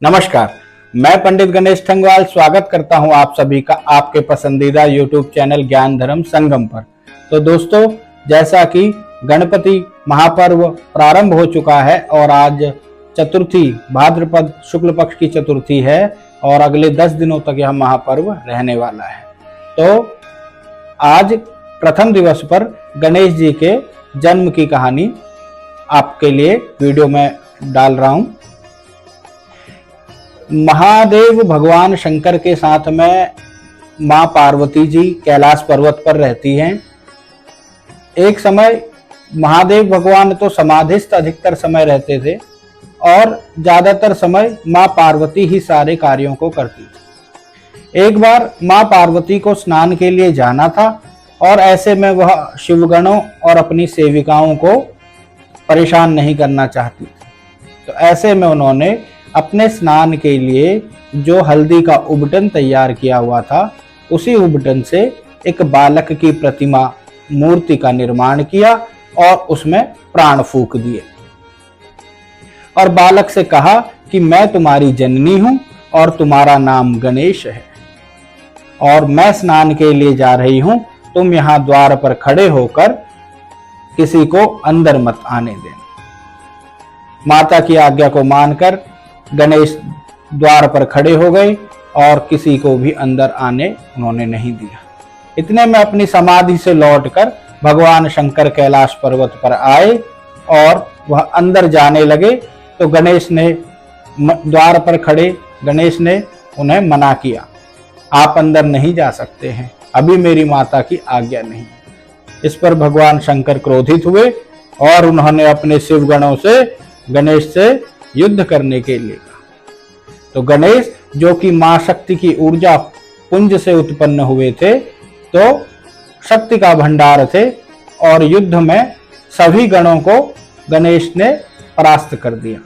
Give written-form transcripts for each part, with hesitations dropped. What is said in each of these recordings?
नमस्कार, मैं पंडित गणेश ठंगवाल स्वागत करता हूं आप सभी का आपके पसंदीदा YouTube चैनल ज्ञान धर्म संगम पर। तो दोस्तों, जैसा कि गणपति महापर्व प्रारंभ हो चुका है और आज चतुर्थी भाद्रपद शुक्ल पक्ष की चतुर्थी है और अगले 10 दिनों तक यह महापर्व रहने वाला है। तो आज प्रथम दिवस पर गणेश जी के जन्म की कहानी आपके लिए वीडियो में डाल रहा हूं। महादेव भगवान शंकर के साथ में मां पार्वती जी कैलाश पर्वत पर रहती हैं। एक समय महादेव भगवान तो समाधिस्थ अधिकतर समय रहते थे और ज्यादातर समय मां पार्वती ही सारे कार्यों को करती थी। एक बार मां पार्वती को स्नान के लिए जाना था और ऐसे में वह शिवगणों और अपनी सेविकाओं को परेशान नहीं करना चाहती थी। तो ऐसे में उन्होंने अपने स्नान के लिए जो हल्दी का उबटन तैयार किया हुआ था, उसी उबटन से एक बालक की प्रतिमा मूर्ति का निर्माण किया और उसमें प्राण फूंक दिए और बालक से कहा कि मैं तुम्हारी जननी हूं और तुम्हारा नाम गणेश है और मैं स्नान के लिए जा रही हूं, तुम यहां द्वार पर खड़े होकर किसी को अंदर मत आने देना। माता की आज्ञा को मानकर गणेश द्वार पर खड़े हो गए और किसी को भी अंदर आने उन्होंने नहीं दिया। इतने में अपनी समाधि से लौटकर भगवान शंकर कैलाश पर्वत पर आए और वह अंदर जाने लगे तो गणेश ने द्वार पर खड़े गणेश ने उन्हें मना किया, आप अंदर नहीं जा सकते हैं, अभी मेरी माता की आज्ञा नहीं। इस पर भगवान शंकर क्रोधित हुए और उन्होंने अपने शिवगणों से गणेश से युद्ध करने के लिए कहा। तो गणेश जो कि मां शक्ति की ऊर्जा पुंज से उत्पन्न हुए थे, तो शक्ति का भंडार थे और युद्ध में सभी गणों को गणेश ने परास्त कर दिया।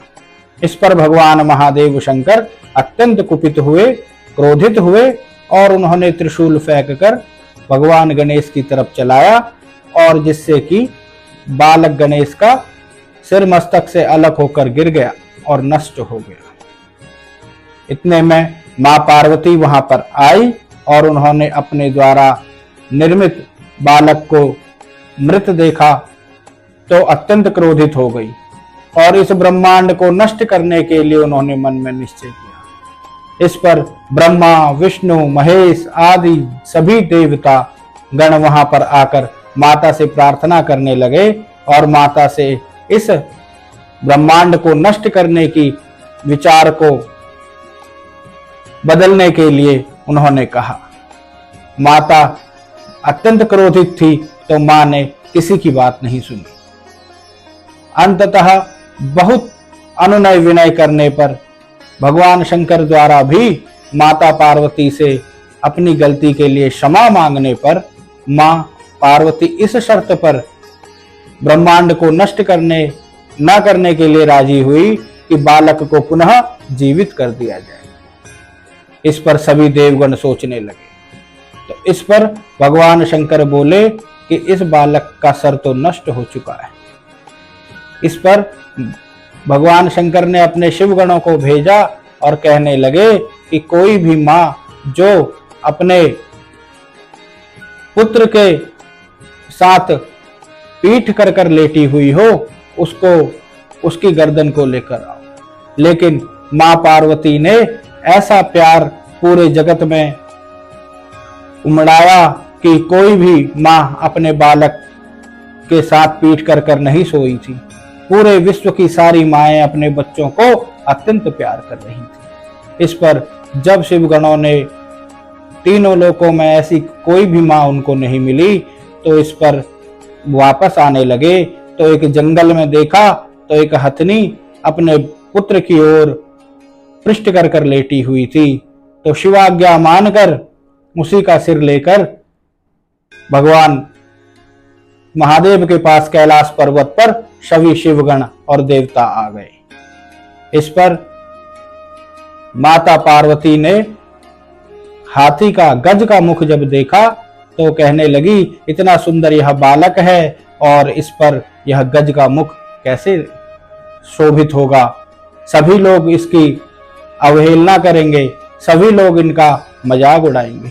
इस पर भगवान महादेव शंकर अत्यंत कुपित हुए, क्रोधित हुए और उन्होंने त्रिशूल फेंककर भगवान गणेश की तरफ चलाया और जिससे कि बालक गणेश का सिर मस्तक से अलग होकर गिर गया और नष्ट हो गया। इतने में मां पार्वती वहां पर आई और उन्होंने अपने द्वारा निर्मित बालक को मृत देखा तो अत्यंत क्रोधित हो गई और इस ब्रह्मांड को नष्ट करने के लिए उन्होंने मन में निश्चय किया। इस पर ब्रह्मा, विष्णु, महेश आदि सभी देवता गण वहां पर आकर माता से प्रार्थना करने लगे और माता से इस ब्रह्मांड को नष्ट करने की विचार को बदलने के लिए उन्होंने कहा। माता अत्यंत क्रोधित थी तो मां ने किसी की बात नहीं सुनी। अंततः बहुत अनुनय विनय करने पर भगवान शंकर द्वारा भी माता पार्वती से अपनी गलती के लिए क्षमा मांगने पर मां पार्वती इस शर्त पर ब्रह्मांड को नष्ट न करने के लिए राजी हुई कि बालक को पुनः जीवित कर दिया जाए। इस पर सभी देवगण सोचने लगे। तो इस पर भगवान शंकर बोले कि इस बालक का सर तो नष्ट हो चुका है। इस पर भगवान शंकर ने अपने शिवगणों को भेजा और कहने लगे कि कोई भी मां जो अपने पुत्र के साथ पीठ कर कर लेटी हुई हो, उसको उसकी गर्दन को लेकर आओ। लेकिन मां पार्वती ने ऐसा प्यार पूरे जगत में उमड़ाया कि कोई भी मां अपने बालक के साथ पीठ कर कर नहीं सोई थी। पूरे विश्व की सारी माएं अपने बच्चों को अत्यंत प्यार कर रही थी। इस पर जब शिवगणों ने तीनों लोकों में ऐसी कोई भी मां उनको नहीं मिली तो इस पर वापस आने लगे तो एक जंगल में देखा तो एक हथनी अपने पुत्र की ओर पृष्ठ कर कर लेटी हुई थी। तो शिवाज्ञा मानकर उसी का सिर लेकर भगवान महादेव के पास कैलाश पर्वत पर सभी शिवगण और देवता आ गए। इस पर माता पार्वती ने हाथी का गज का मुख जब देखा तो कहने लगी, इतना सुंदर यह बालक है और इस पर यह गज का मुख कैसे शोभित होगा। सभी लोग इसकी अवहेलना करेंगे, सभी लोग इनका मजाक उड़ाएंगे।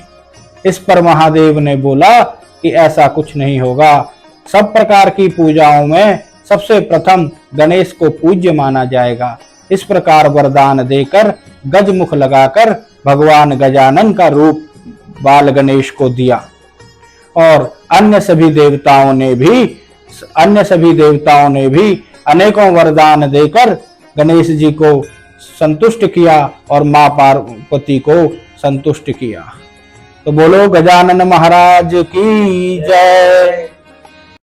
इस पर महादेव ने बोला कि ऐसा कुछ नहीं होगा। सब प्रकार की पूजाओं में सबसे प्रथम गणेश को पूज्य माना जाएगा। इस प्रकार वरदान देकर गजमुख लगाकर भगवान गजानन का रूप बाल गणेश को दिया और अन्य सभी देवताओं ने भी अनेकों वरदान देकर गणेश जी को संतुष्ट किया और मां पार्वती को संतुष्ट किया। तो बोलो गजानन महाराज की जय।